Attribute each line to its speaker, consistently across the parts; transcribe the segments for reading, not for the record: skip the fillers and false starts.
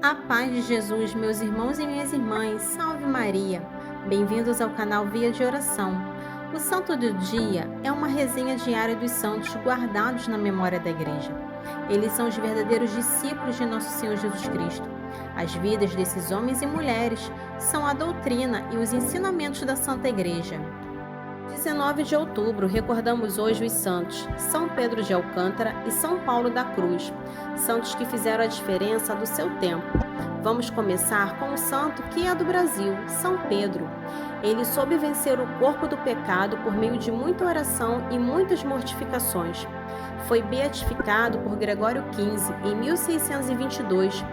Speaker 1: A paz de Jesus, meus irmãos e minhas irmãs, salve Maria! Bem-vindos ao canal Via de Oração. O Santo do Dia é uma resenha diária dos santos guardados na memória da Igreja. Eles são os verdadeiros discípulos de Nosso Senhor Jesus Cristo. As vidas desses homens e mulheres são a doutrina e os ensinamentos da Santa Igreja. 19 de outubro, recordamos hoje os santos São Pedro de Alcântara e São Paulo da Cruz, santos que fizeram a diferença do seu tempo. Vamos começar com um santo que é do Brasil, São Pedro. Ele soube vencer o corpo do pecado por meio de muita oração e muitas mortificações. Foi beatificado por Gregório XV em 1622.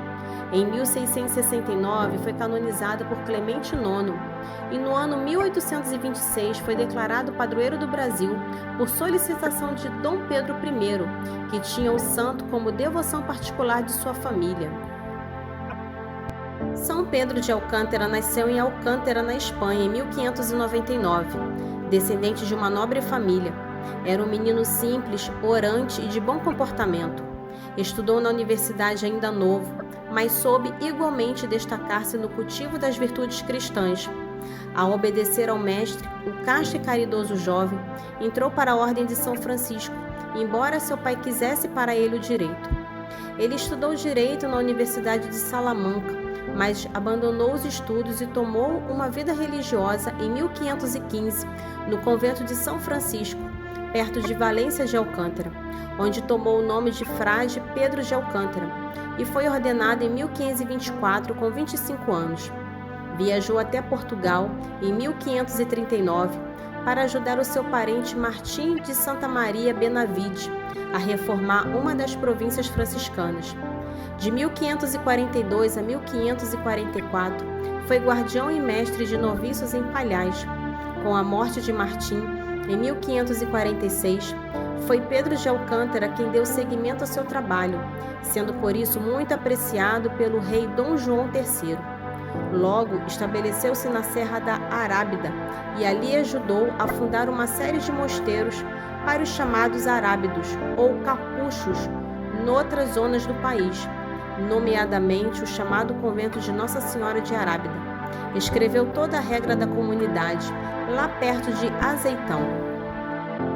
Speaker 1: Em 1669 foi canonizado por Clemente IX e no ano 1826 foi declarado padroeiro do Brasil por solicitação de Dom Pedro I, que tinha o santo como devoção particular de sua família. São Pedro de Alcântara nasceu em Alcântara, na Espanha, em 1599, descendente de uma nobre família. Era um menino simples, orante e de bom comportamento. Estudou na universidade ainda novo, mas soube igualmente destacar-se no cultivo das virtudes cristãs. Ao obedecer ao mestre, o casto e caridoso jovem entrou para a ordem de São Francisco, embora seu pai quisesse para ele o direito. Ele estudou direito na Universidade de Salamanca, mas abandonou os estudos e tomou uma vida religiosa em 1515, no convento de São Francisco, perto de Valência de Alcântara, onde tomou o nome de Frade Pedro de Alcântara, e foi ordenado em 1524 com 25 anos. Viajou até Portugal em 1539 para ajudar o seu parente Martim de Santa Maria Benavide a reformar uma das províncias franciscanas. De 1542 a 1544 foi guardião e mestre de noviços em Palhais. Com a morte de Martim, em 1546, foi Pedro de Alcântara quem deu seguimento ao seu trabalho, sendo por isso muito apreciado pelo rei Dom João III. Logo, estabeleceu-se na Serra da Arábida e ali ajudou a fundar uma série de mosteiros para os chamados arábidos, ou capuchos, noutras zonas do país, nomeadamente o chamado convento de Nossa Senhora de Arábida. Escreveu toda a regra da comunidade, lá perto de Azeitão.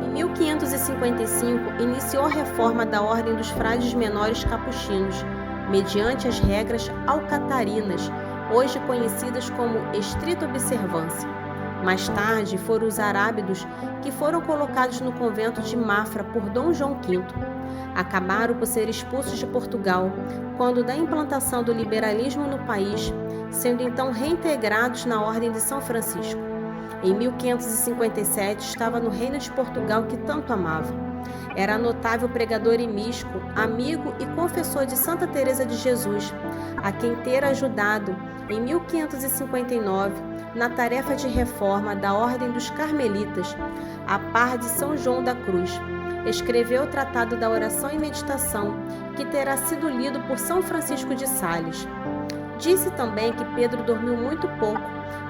Speaker 1: Em 1555, iniciou a reforma da Ordem dos Frades Menores Capuchinos, mediante as regras alcatarinas, hoje conhecidas como estrita observância. Mais tarde foram os arábidos que foram colocados no convento de Mafra por Dom João V. Acabaram por ser expulsos de Portugal quando da implantação do liberalismo no país, sendo então reintegrados na Ordem de São Francisco. Em 1557 estava no Reino de Portugal que tanto amava. Era notável pregador e místico, amigo e confessor de Santa Teresa de Jesus, a quem ter ajudado em 1559 na tarefa de reforma da Ordem dos Carmelitas, a par de São João da Cruz. Escreveu o Tratado da Oração e Meditação, que terá sido lido por São Francisco de Sales. Disse também que Pedro dormiu muito pouco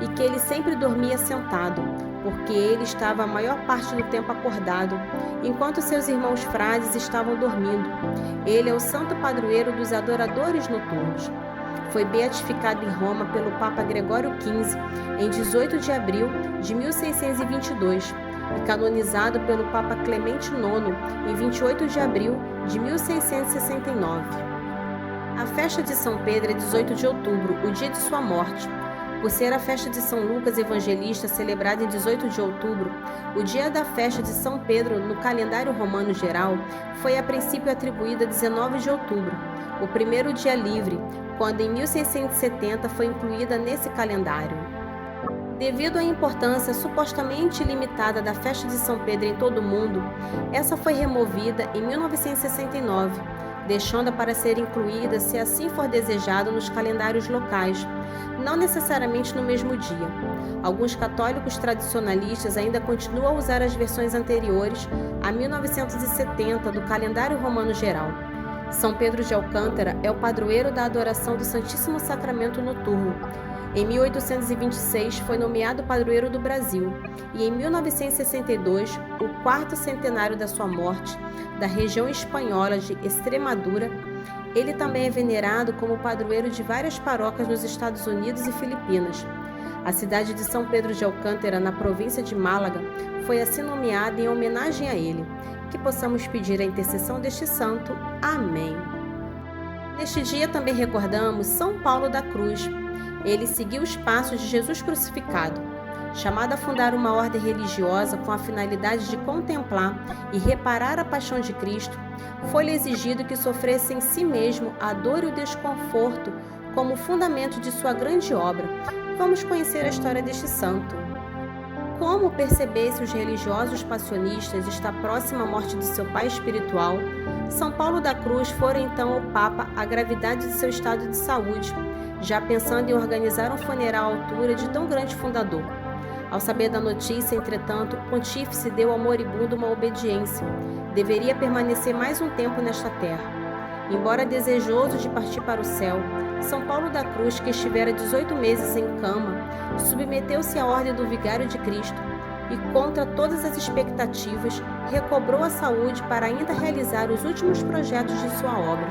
Speaker 1: e que ele sempre dormia sentado, porque ele estava a maior parte do tempo acordado, enquanto seus irmãos frades estavam dormindo. Ele é o santo padroeiro dos adoradores noturnos. Foi beatificado em Roma pelo Papa Gregório XV em 18 de abril de 1622 e canonizado pelo Papa Clemente IX em 28 de abril de 1669. A festa de São Pedro é 18 de outubro, o dia de sua morte. Por ser a festa de São Lucas Evangelista celebrada em 18 de outubro, o dia da festa de São Pedro no calendário romano geral foi a princípio atribuído a 19 de outubro, o primeiro dia livre, quando em 1670 foi incluída nesse calendário. Devido à importância supostamente limitada da festa de São Pedro em todo o mundo, essa foi removida em 1969, deixando-a para ser incluída, se assim for desejado, nos calendários locais, não necessariamente no mesmo dia. Alguns católicos tradicionalistas ainda continuam a usar as versões anteriores a 1970 do calendário romano geral. São Pedro de Alcântara é o padroeiro da adoração do Santíssimo Sacramento noturno. Em 1826 foi nomeado padroeiro do Brasil e em 1962, o quarto centenário da sua morte, da região espanhola de Extremadura, Ele também é venerado como padroeiro de várias paróquias nos Estados Unidos e Filipinas. A cidade de São Pedro de Alcântara, na província de Málaga, foi assim nomeada em homenagem a ele. Que possamos pedir a intercessão deste santo. Amém. Neste dia também recordamos São Paulo da Cruz. Ele seguiu os passos de Jesus crucificado. Chamado a fundar uma ordem religiosa com a finalidade de contemplar e reparar a paixão de Cristo, foi-lhe exigido que sofresse em si mesmo a dor e o desconforto como fundamento de sua grande obra. Vamos conhecer a história deste santo. Como percebesse os religiosos passionistas está próxima à morte de seu pai espiritual, São Paulo da Cruz fora então ao Papa a gravidade de seu estado de saúde, já pensando em organizar um funeral à altura de tão grande fundador. Ao saber da notícia, entretanto, o pontífice deu ao moribundo uma obediência. Deveria permanecer mais um tempo nesta terra. Embora desejoso de partir para o céu, São Paulo da Cruz, que estivera 18 meses em cama, submeteu-se à ordem do Vigário de Cristo e, contra todas as expectativas, recobrou a saúde para ainda realizar os últimos projetos de sua obra.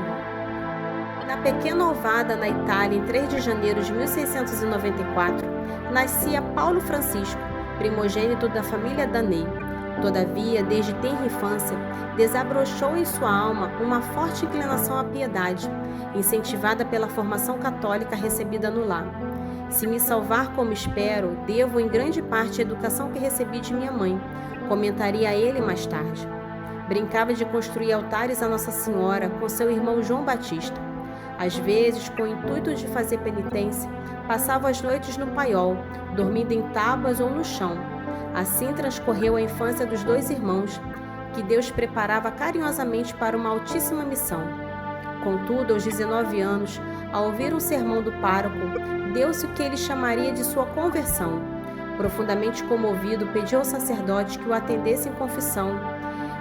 Speaker 1: Na pequena Ovada, na Itália, em 3 de janeiro de 1694, nascia Paulo Francisco, primogênito da família Danei. Todavia, desde tenra infância, desabrochou em sua alma uma forte inclinação à piedade, incentivada pela formação católica recebida no lar. Se me salvar como espero, devo em grande parte a educação que recebi de minha mãe, comentaria ele mais tarde. Brincava de construir altares a Nossa Senhora com seu irmão João Batista. Às vezes, com o intuito de fazer penitência, passava as noites no paiol, dormindo em tábuas ou no chão. Assim transcorreu a infância dos dois irmãos, que Deus preparava carinhosamente para uma altíssima missão. Contudo, aos 19 anos, ao ouvir um sermão do pároco, deu-se o que ele chamaria de sua conversão. Profundamente comovido, pediu ao sacerdote que o atendesse em confissão.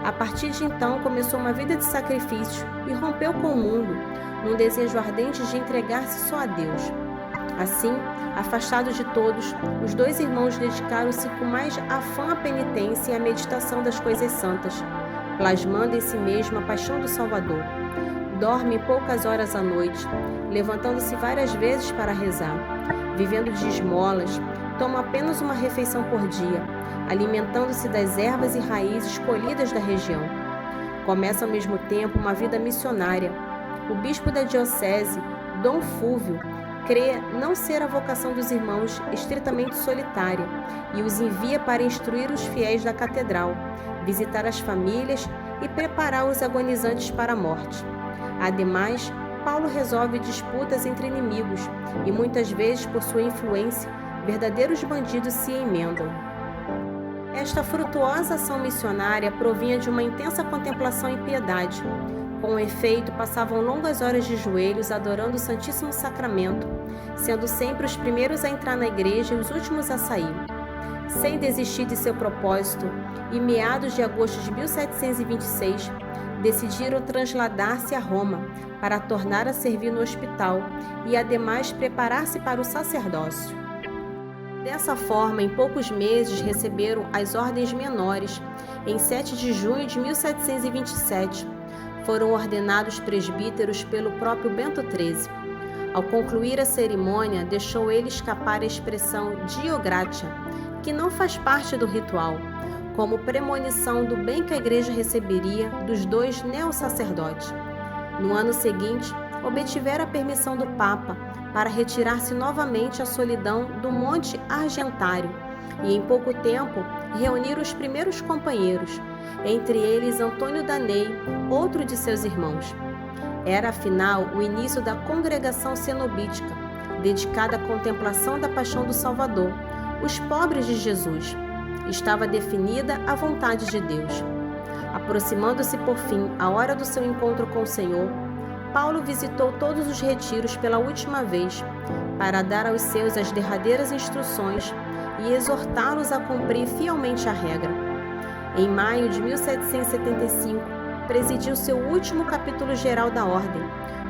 Speaker 1: A partir de então, começou uma vida de sacrifício e rompeu com o mundo, num desejo ardente de entregar-se só a Deus. Assim, afastados de todos, os dois irmãos dedicaram-se com mais afã à penitência e à meditação das coisas santas, plasmando em si mesmo a paixão do Salvador. Dorme poucas horas à noite, levantando-se várias vezes para rezar. Vivendo de esmolas, toma apenas uma refeição por dia, alimentando-se das ervas e raízes colhidas da região. Começa ao mesmo tempo uma vida missionária. O bispo da diocese, Dom Fúvio, crê não ser a vocação dos irmãos estritamente solitária e os envia para instruir os fiéis da catedral, visitar as famílias e preparar os agonizantes para a morte. Ademais, Paulo resolve disputas entre inimigos e muitas vezes, por sua influência, verdadeiros bandidos se emendam. Esta frutuosa ação missionária provinha de uma intensa contemplação e piedade. Com efeito, passavam longas horas de joelhos adorando o Santíssimo Sacramento, sendo sempre os primeiros a entrar na igreja e os últimos a sair. Sem desistir de seu propósito, em meados de agosto de 1726, decidiram trasladar-se a Roma para tornar a servir no hospital e, ademais, preparar-se para o sacerdócio. Dessa forma, em poucos meses, receberam as ordens menores. Em 7 de junho de 1727, foram ordenados presbíteros pelo próprio Bento XIII. Ao concluir a cerimônia, deixou ele escapar a expressão Dio Gratia, que não faz parte do ritual, como premonição do bem que a igreja receberia dos dois neo-sacerdotes. No ano seguinte, obtivera a permissão do Papa para retirar-se novamente à solidão do Monte Argentário e, em pouco tempo, reunir os primeiros companheiros, entre eles Antônio Danei, outro de seus irmãos. Era, afinal, o início da congregação cenobítica, dedicada à contemplação da paixão do Salvador, os pobres de Jesus. Estava definida a vontade de Deus. Aproximando-se, por fim, a hora do seu encontro com o Senhor, Paulo visitou todos os retiros pela última vez, para dar aos seus as derradeiras instruções e exortá-los a cumprir fielmente a regra. Em maio de 1775, presidiu seu último capítulo geral da ordem,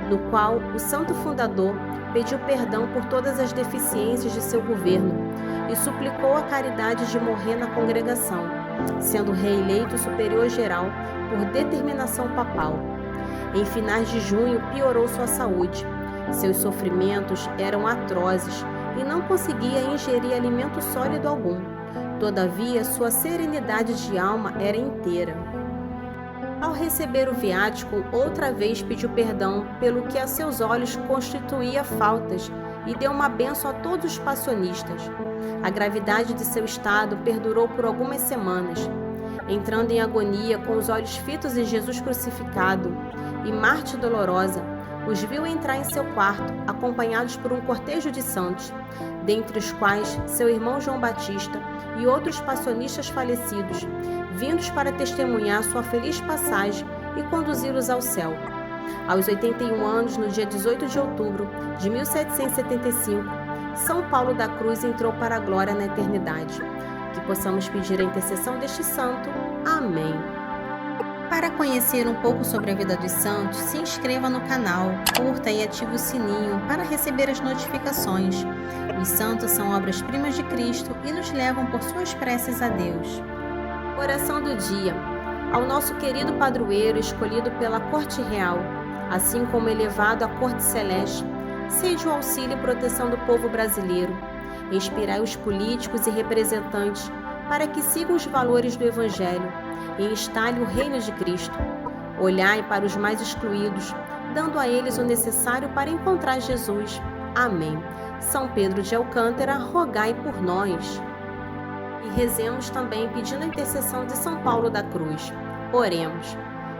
Speaker 1: no qual o santo fundador pediu perdão por todas as deficiências de seu governo e suplicou a caridade de morrer na congregação, sendo reeleito superior geral por determinação papal. Em finais de junho, piorou sua saúde. Seus sofrimentos eram atrozes e não conseguia ingerir alimento sólido algum. Todavia, sua serenidade de alma era inteira. Ao receber o viático, outra vez pediu perdão pelo que a seus olhos constituía faltas e deu uma bênção a todos os passionistas. A gravidade de seu estado perdurou por algumas semanas. Entrando em agonia, com os olhos fitos em Jesus crucificado e Marte dolorosa, os viu entrar em seu quarto, acompanhados por um cortejo de santos, dentre os quais seu irmão João Batista e outros passionistas falecidos, vindos para testemunhar sua feliz passagem e conduzi-los ao céu. Aos 81 anos, no dia 18 de outubro de 1775, São Paulo da Cruz entrou para a glória na eternidade. Que possamos pedir a intercessão deste santo. Amém. Para conhecer um pouco sobre a vida dos santos, se inscreva no canal, curta e ative o sininho para receber as notificações. Os santos são obras-primas de Cristo e nos levam por suas preces a Deus. Oração do dia. Ao nosso querido padroeiro escolhido pela corte real, assim como elevado à corte celeste, sede o auxílio e proteção do povo brasileiro. Inspirai os políticos e representantes para que sigam os valores do Evangelho e instale o reino de Cristo. Olhai para os mais excluídos, dando a eles o necessário para encontrar Jesus. Amém. São Pedro de Alcântara, rogai por nós. E rezemos também pedindo a intercessão de São Paulo da Cruz. Oremos.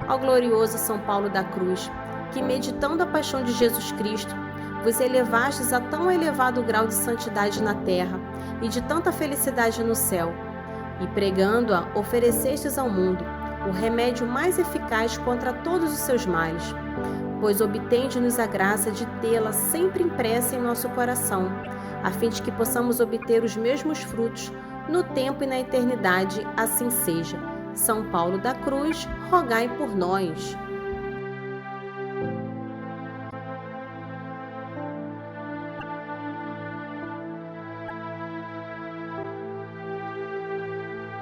Speaker 1: Ao glorioso São Paulo da Cruz, que meditando a paixão de Jesus Cristo, vos elevastes a tão elevado grau de santidade na terra e de tanta felicidade no céu, e pregando-a, oferecestes ao mundo o remédio mais eficaz contra todos os seus males. Pois obtende-nos a graça de tê-la sempre impressa em nosso coração, a fim de que possamos obter os mesmos frutos no tempo e na eternidade, assim seja. São Paulo da Cruz, rogai por nós.